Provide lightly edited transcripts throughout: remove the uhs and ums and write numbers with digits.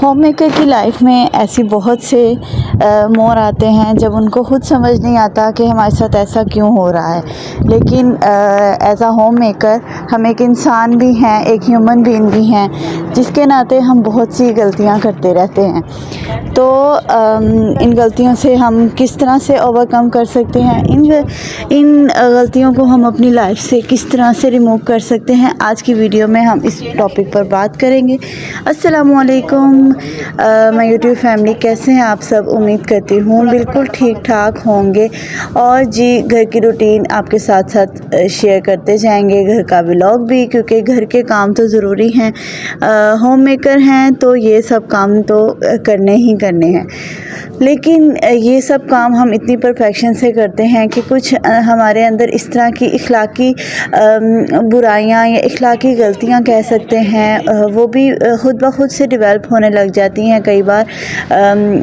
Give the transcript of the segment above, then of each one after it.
Home maker की life में ऐसी बहुत से मोड़ आते हैं जब उनको खुद समझ नहीं आता कि हमारे साथ ऐसा क्यों हो रहा है। लेकिन एज़ अ होम मेकर हम एक इंसान भी हैं, एक ह्यूमन बीइंग भी हैं, जिसके नाते हम बहुत सी गलतियां करते रहते हैं। तो इन गलतियों से हम किस तरह से ओवरकम कर सकते हैं, इन गलतियों को हम अपनी लाइफ से किस तरह से रिमूव कर सकते हैं, आज की वीडियो में हम इस टॉपिक पर बात करेंगे। अस्सलामुअलैकुम माय यूट्यूब फैमिली, कैसे हैं आप सब? उम्मीद करती हूँ बिल्कुल ठीक ठाक होंगे। और जी, घर की रूटीन आपके साथ साथ शेयर करते जाएंगे, घर का व्लॉग भी, क्योंकि घर के काम तो ज़रूरी हैं। होम मेकर हैं तो ये सब काम तो करने ही करने हैं। लेकिन ये सब काम हम इतनी परफेक्शन से करते हैं कि कुछ हमारे अंदर इस तरह की इखलाकी बुराइयां या इखलाकी गलतियां कह सकते हैं, वो भी खुद ब खुद से डेवलप होने लग जाती हैं। कई बार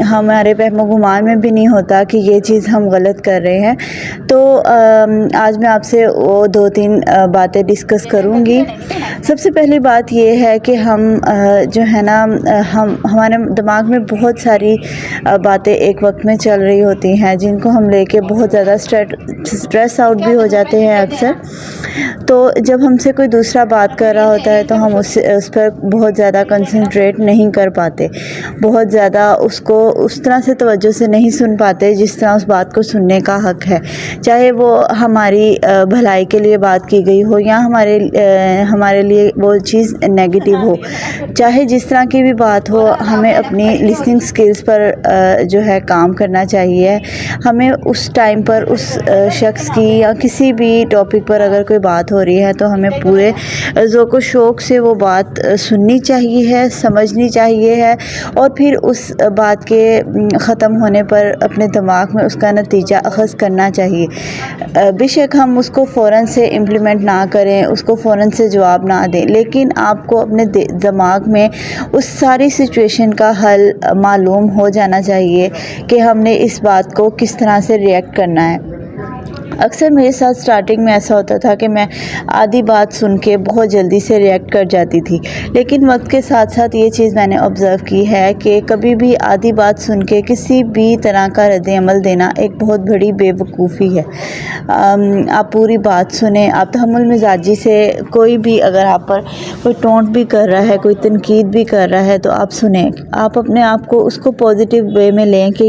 हमारे वहमो गुमान में भी नहीं होता कि ये चीज़ हम गलत कर रहे हैं। तो आज मैं आपसे वो 2-3 बातें डिस्कस करूँगी। सबसे पहली बात ये है कि हम जो है ना, हमारे दिमाग में बहुत सारी बातें एक वक्त में चल रही होती हैं, जिनको हम लेके बहुत ज़्यादा स्ट्रेस आउट भी हो जाते हैं अक्सर। तो जब हमसे कोई दूसरा बात कर रहा होता है तो हम उस पर बहुत ज़्यादा कंसंट्रेट नहीं कर पाते, बहुत ज़्यादा उसको उस तरह से तवज्जो से नहीं सुन पाते जिस तरह उस बात को सुनने का हक़ है। चाहे वो हमारी भलाई के लिए बात की गई हो या हमारे लिए वो चीज़ नेगेटिव हो, चाहे जिस तरह की भी बात हो, हमें अपनी लिसनिंग स्किल्स पर जो है काम करना चाहिए। हमें उस टाइम पर उस शख्स की या किसी भी टॉपिक पर अगर कोई बात हो रही है तो हमें पूरे ज़ौक़ शौक़ से वो बात सुननी चाहिए है, समझनी चाहिए है, और फिर उस बात के ख़त्म होने पर अपने दिमाग में उसका नतीजा अख़ज़ करना चाहिए। बेशक हम उसको फ़ौरन से इम्प्लीमेंट ना करें, उसको फ़ौरन से जवाब ना दें, लेकिन आपको अपने दिमाग में उस सारी सिचुएशन का हल मालूम हो जाना चाहिए कि हमने इस बात को किस तरह से रिएक्ट करना है। अक्सर मेरे साथ स्टार्टिंग में ऐसा होता था कि मैं आधी बात सुन के बहुत जल्दी से रिएक्ट कर जाती थी, लेकिन वक्त के साथ साथ ये चीज़ मैंने ऑब्ज़र्व की है कि कभी भी आधी बात सुन के किसी भी तरह का रद्द-ए-अमल देना एक बहुत बड़ी बेवकूफ़ी है। आप पूरी बात सुने, आप तहम्मुल मिजाजी से, कोई भी अगर आप पर कोई टोंट भी कर रहा है, कोई तनकीद भी कर रहा है, तो आप सुने, आप अपने आप को उसको पॉजिटिव वे में लें कि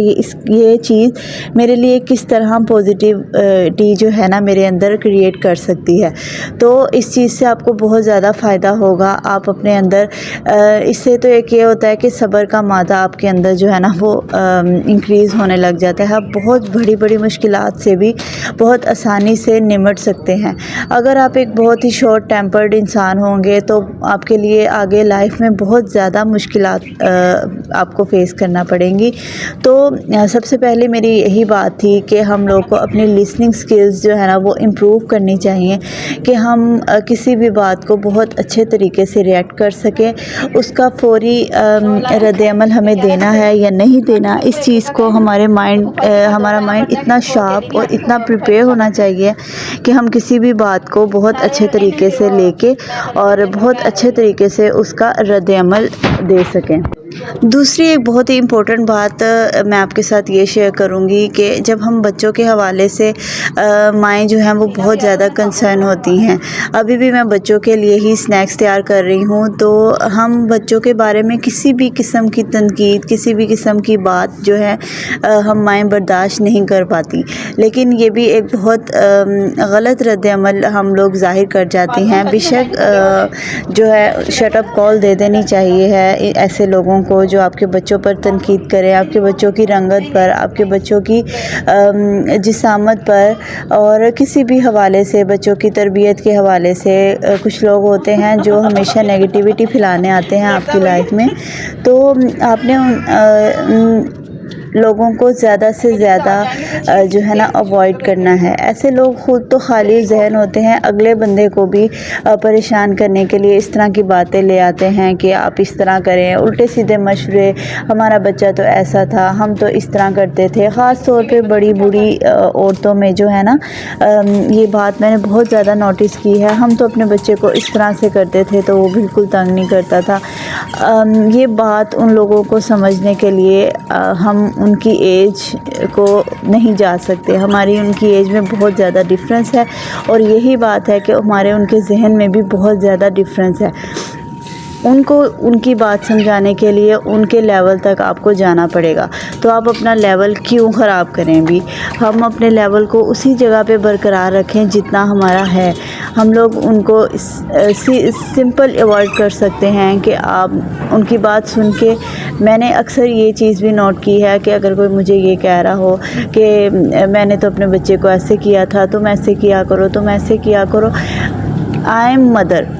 ये चीज़ मेरे लिए किस तरह पॉजिटिव जो है ना मेरे अंदर क्रिएट कर सकती है। तो इस चीज़ से आपको बहुत ज़्यादा फ़ायदा होगा। आप अपने अंदर इससे तो एक ये होता है कि सब्र का मादा आपके अंदर जो है ना वो इंक्रीज़ होने लग जाता है। आप बहुत बड़ी मुश्किलात से भी बहुत आसानी से निमट सकते हैं। अगर आप एक बहुत ही शॉर्ट टेम्पर्ड इंसान होंगे तो आपके लिए आगे लाइफ में बहुत ज़्यादा मुश्किलात आपको फ़ेस करना पड़ेंगी। तो सबसे पहले मेरी यही बात थी कि हम लोग को अपनी लिसनिंग स्किल्स जो है ना वो इम्प्रूव करनी चाहिए कि हम किसी भी बात को बहुत अच्छे तरीके से रिएक्ट कर सकें। उसका फ़ौरी रद्द-ए-अमल हमें देना है या नहीं देना, इस चीज़ को हमारा माइंड इतना शार्प और इतना प्रिपेयर होना चाहिए कि हम किसी भी बात को बहुत अच्छे तरीके से लेके और बहुत अच्छे तरीके से उसका रद्द-ए-अमल दे सकें। दूसरी एक बहुत ही इम्पोर्टेंट बात मैं आपके साथ ये शेयर करूँगी कि जब हम बच्चों के हवाले से माएँ जो हैं वो बहुत ज़्यादा कंसर्न होती हैं। अभी भी मैं बच्चों के लिए ही स्नैक्स तैयार कर रही हूँ, तो हम बच्चों के बारे में किसी भी किस्म की तनकीद, किसी भी किस्म की बात जो है हम माएँ बर्दाश्त नहीं कर पाती। लेकिन ये भी एक बहुत गलत रद्द-ए-अमल हम लोग ज़ाहिर कर जाती हैं। बेशक जो है शट अप कॉल दे देनी चाहिए है ऐसे लोगों को जो आपके बच्चों पर तनकीद करें, आपके बच्चों की रंगत पर, आपके बच्चों की जिसामत पर, और किसी भी हवाले से, बच्चों की तरबियत के हवाले से। कुछ लोग होते हैं जो हमेशा नेगेटिविटी फैलाने आते हैं आपकी लाइफ में, तो आपने लोगों को ज़्यादा से ज़्यादा जो है ना अवॉइड करना है। ऐसे लोग ख़ुद तो खाली जहन होते हैं, अगले बंदे को भी परेशान करने के लिए इस तरह की बातें ले आते हैं कि आप इस तरह करें, उल्टे सीधे मशवरे, हमारा बच्चा तो ऐसा था, हम तो इस तरह करते थे। ख़ास तौर पे बड़ी बूढ़ी औरतों में जो है ना ये बात मैंने बहुत ज़्यादा नोटिस की है। हम तो अपने बच्चे को इस तरह से करते थे तो वो बिल्कुल तंग नहीं करता था। ये बात उन लोगों को समझने के लिए हम उनकी एज को नहीं जा सकते, हमारी उनकी एज में बहुत ज़्यादा डिफरेंस है और यही बात है कि हमारे उनके जहन में भी बहुत ज़्यादा डिफरेंस है। उनको उनकी बात समझाने के लिए उनके लेवल तक आपको जाना पड़ेगा, तो आप अपना लेवल क्यों ख़राब करें। भी हम अपने लेवल को उसी जगह पे बरकरार रखें जितना हमारा है। हम लोग उनको सिंपल अवॉइड कर सकते हैं कि आप उनकी बात सुन के, मैंने अक्सर ये चीज़ भी नोट की है कि अगर कोई मुझे ये कह रहा हो कि मैंने तो अपने बच्चे को ऐसे किया था, तुम ऐसे किया करो, तुम ऐसे किया करो। आई एम मदर,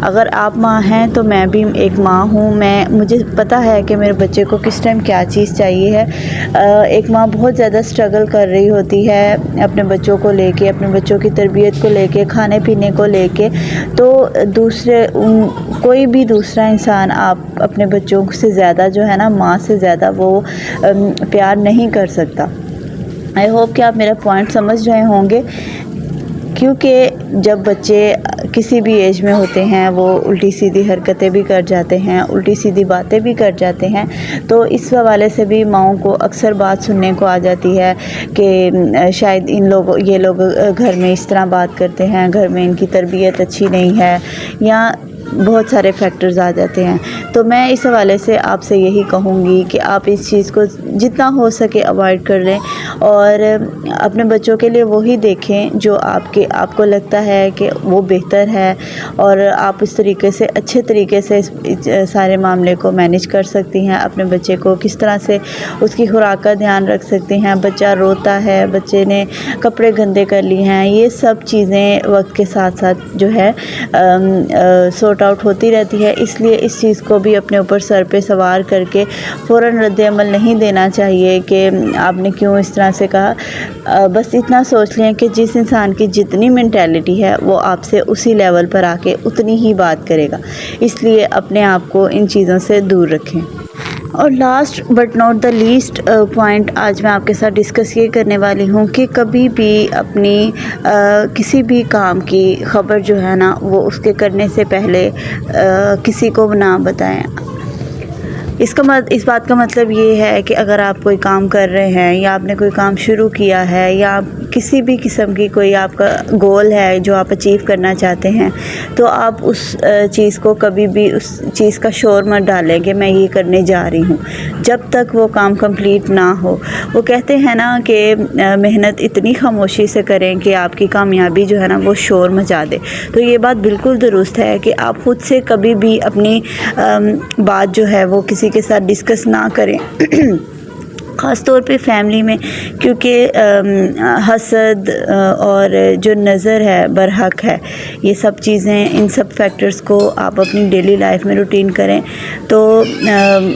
अगर आप माँ हैं तो मैं भी एक माँ हूँ। मुझे पता है कि मेरे बच्चे को किस टाइम क्या चीज़ चाहिए है। एक माँ बहुत ज़्यादा स्ट्रगल कर रही होती है अपने बच्चों को लेके, अपने बच्चों की तरबियत को लेके, खाने पीने को लेके। तो कोई भी दूसरा इंसान आप अपने बच्चों से ज़्यादा जो है ना, माँ से ज़्यादा वो प्यार नहीं कर सकता। आई होप कि आप मेरा पॉइंट समझ रहे होंगे, क्योंकि जब बच्चे किसी भी एज में होते हैं वो उल्टी सीधी हरकतें भी कर जाते हैं, उल्टी सीधी बातें भी कर जाते हैं। तो इस हवाले से भी माँओं को अक्सर बात सुनने को आ जाती है कि शायद ये लोग घर में इस तरह बात करते हैं, घर में इनकी तरबियत अच्छी नहीं है, या बहुत सारे फैक्टर्स आ जाते हैं। तो मैं इस हवाले से आपसे यही कहूँगी कि आप इस चीज़ को जितना हो सके अवॉइड कर लें और अपने बच्चों के लिए वही देखें जो आपको लगता है कि वो बेहतर है, और आप इस तरीके से अच्छे तरीके से इस सारे मामले को मैनेज कर सकती हैं। अपने बच्चे को किस तरह से उसकी खुराक का ध्यान रख सकती हैं, बच्चा रोता है, बच्चे ने कपड़े गंदे कर लिए हैं, ये सब चीज़ें वक्त के साथ साथ जो है सॉर्ट आउट होती रहती है। इसलिए इस चीज़ को भी अपने ऊपर सर पे सवार करके फ़ौरन रद्द-ए-अमल नहीं देना चाहिए कि आपने क्यों इस तरह से कहा। बस इतना सोच लें कि जिस इंसान की जितनी मेंटालिटी है वो आपसे उसी लेवल पर आके उतनी ही बात करेगा। इसलिए अपने आप को इन चीज़ों से दूर रखें। और last but not the least point आज मैं आपके साथ डिस्कस ये करने वाली हूँ कि कभी भी अपनी किसी भी काम की ख़बर जो है ना, वो उसके करने से पहले किसी को ना बताएं। इस बात का मतलब ये है कि अगर आप कोई काम कर रहे हैं या आपने कोई काम शुरू किया है या किसी भी किस्म की कोई आपका गोल है जो आप अचीव करना चाहते हैं, तो आप उस चीज़ को कभी भी उस चीज़ का शोर मत डालें कि मैं ये करने जा रही हूँ, जब तक वो काम कंप्लीट ना हो। वो कहते हैं ना कि मेहनत इतनी खामोशी से करें कि आपकी कामयाबी जो है ना वो शोर मचा दे। तो ये बात बिल्कुल दुरुस्त है कि आप खुद से कभी भी अपनी बात जो है वो किसी के साथ डिस्कस ना करें ख़ास तौर पे फैमिली में, क्योंकि हसद और जो नज़र है बरहक है, ये सब चीज़ें, इन सब फैक्टर्स को आप अपनी डेली लाइफ में रूटीन करें तो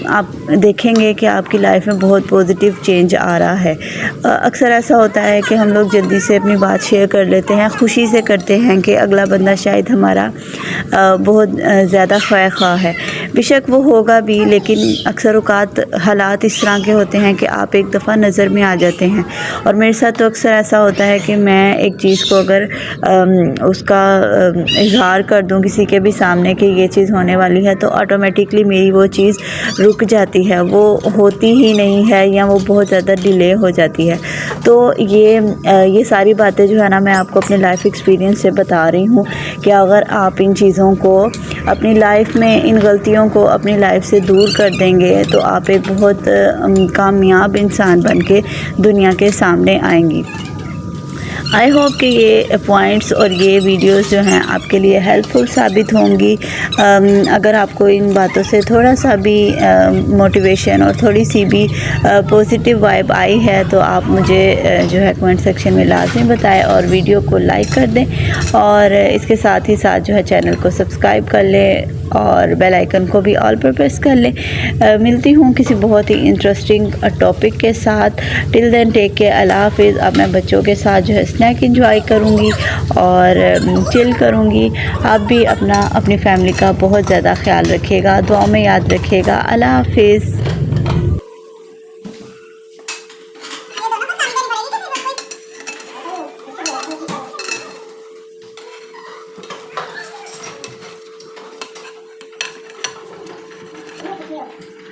आप देखेंगे कि आपकी लाइफ में बहुत पॉजिटिव चेंज आ रहा है। अक्सर ऐसा होता है कि हम लोग जल्दी से अपनी बात शेयर कर लेते हैं, खुशी से करते हैं कि अगला बंदा शायद हमारा बहुत ज़्यादा ख्वाह ख़्वाह है। बेशक वो होगा भी, लेकिन अक्सर औक़ात हालात इस तरह के होते हैं कि आप एक दफ़ा नज़र में आ जाते हैं। और मेरे साथ तो अक्सर ऐसा होता है कि मैं एक चीज़ को अगर उसका इज़हार कर दूं किसी के भी सामने कि ये चीज़ होने वाली है, तो ऑटोमेटिकली मेरी वो चीज़ रुक जाती है, वो होती ही नहीं है या वो बहुत ज़्यादा डिले हो जाती है। तो ये सारी बातें जो है ना, मैं आपको अपने लाइफ एक्सपीरियंस से बता रही हूँ कि अगर आप इन चीज़ों को अपनी लाइफ में, इन गलतियों को अपनी लाइफ से दूर कर देंगे तो आप एक बहुत कामयाब इंसान बन के दुनिया के सामने आएंगी। आई होप कि ये पॉइंट्स और ये वीडियोस जो हैं आपके लिए हेल्पफुल साबित होंगी। अगर आपको इन बातों से थोड़ा सा भी मोटिवेशन और थोड़ी सी भी पॉजिटिव वाइब आई है तो आप मुझे जो है कमेंट सेक्शन में लाजमी बताएं और वीडियो को लाइक कर दें और इसके साथ ही साथ जो है चैनल को सब्सक्राइब कर लें और बेल आइकन को भी ऑल पर प्रेस कर लें। मिलती हूँ किसी बहुत ही इंटरेस्टिंग टॉपिक के साथ। टिल देन टेक केयर, अल्लाह हाफिज़। अब मैं बच्चों के साथ जो है स्नैक इंजॉय करूँगी और चिल करूँगी। आप भी अपनी फैमिली का बहुत ज़्यादा ख्याल रखिएगा, दुआ में याद रखिएगा। अल्लाह हाफिज़। Yeah.